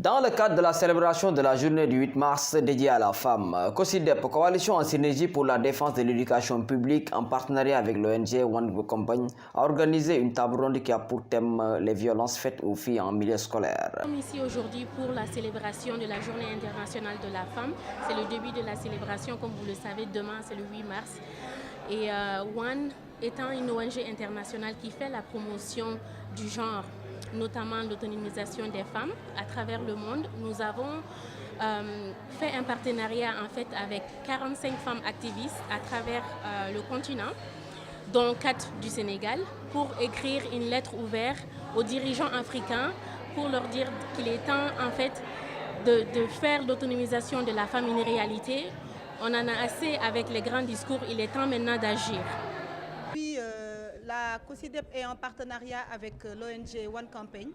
Dans le cadre de la célébration de la journée du 8 mars dédiée à la femme, COSYDEP, Coalition en synergie pour la défense de l'éducation publique, en partenariat avec l'ONG One Company, a organisé une table ronde qui a pour thème les violences faites aux filles en milieu scolaire. Nous sommes ici aujourd'hui pour la célébration de la journée internationale de la femme. C'est le début de la célébration, comme vous le savez, demain c'est le 8 mars. Et One étant une ONG internationale qui fait la promotion du genre, notamment l'autonomisation des femmes à travers le monde, nous avons fait un partenariat en fait avec 45 femmes activistes à travers le continent, dont 4 du Sénégal, pour écrire une lettre ouverte aux dirigeants africains pour leur dire qu'il est temps en fait de faire l'autonomisation de la femme une réalité. On en a assez avec les grands discours, il est temps maintenant d'agir. Puis, la COSYDEP est en partenariat avec l'ONG One Campaign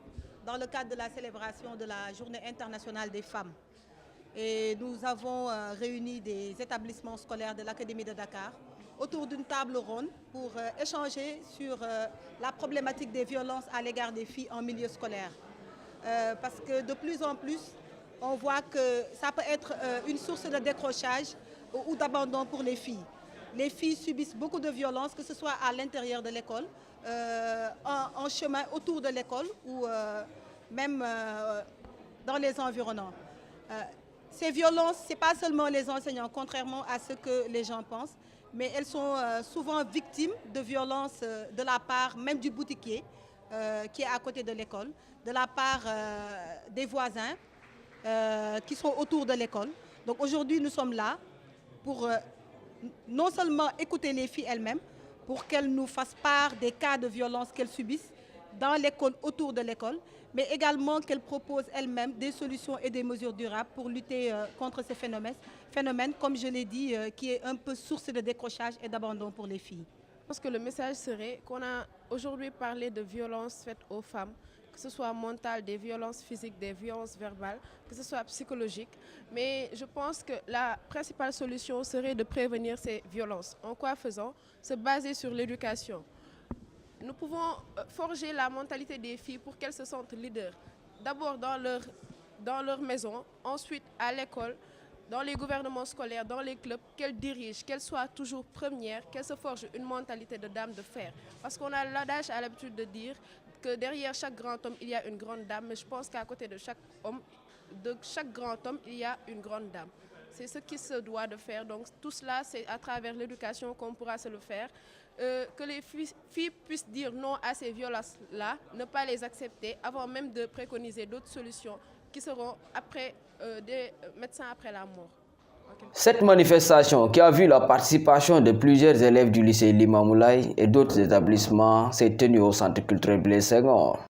dans le cadre de la célébration de la Journée internationale des femmes. Et nous avons réuni des établissements scolaires de l'Académie de Dakar autour d'une table ronde pour échanger sur la problématique des violences à l'égard des filles en milieu scolaire. Parce que de plus en plus, on voit que ça peut être une source de décrochage ou d'abandon pour les filles. Les filles subissent beaucoup de violences, que ce soit à l'intérieur de l'école, en chemin autour de l'école ou même dans les environnants. Ces violences, ce n'est pas seulement les enseignants, contrairement à ce que les gens pensent, mais elles sont souvent victimes de violences de la part même du boutiquier qui est à côté de l'école, de la part des voisins qui sont autour de l'école. Donc aujourd'hui, nous sommes là pour non seulement écouter les filles elles-mêmes, pour qu'elles nous fassent part des cas de violence qu'elles subissent dans l'école, autour de l'école, mais également qu'elles proposent elles-mêmes des solutions et des mesures durables pour lutter contre ces phénomènes, comme je l'ai dit, qui est un peu source de décrochage et d'abandon pour les filles. Je pense que le message serait qu'on a aujourd'hui parlé de violences faites aux femmes, que ce soit mentales, des violences physiques, des violences verbales, que ce soit psychologiques. Mais je pense que la principale solution serait de prévenir ces violences. En quoi faisant? Se baser sur l'éducation. Nous pouvons forger la mentalité des filles pour qu'elles se sentent leaders. D'abord dans leur maison, ensuite à l'école, dans les gouvernements scolaires, dans les clubs, qu'elles dirigent, qu'elles soient toujours premières, qu'elles se forgent une mentalité de dame de fer. Parce qu'on a l'adage à l'habitude de dire que derrière chaque grand homme, il y a une grande dame, mais je pense qu'à côté de chaque grand homme, il y a une grande dame. C'est ce qui se doit de faire. Donc tout cela, c'est à travers l'éducation qu'on pourra se le faire. Que les filles puissent dire non à ces violences-là, ne pas les accepter, avant même de préconiser d'autres solutions qui seront après des médecins après la mort. Okay. Cette manifestation, qui a vu la participation de plusieurs élèves du lycée Limamoulaye et d'autres établissements, s'est tenue au centre culturel Blaise Senghor.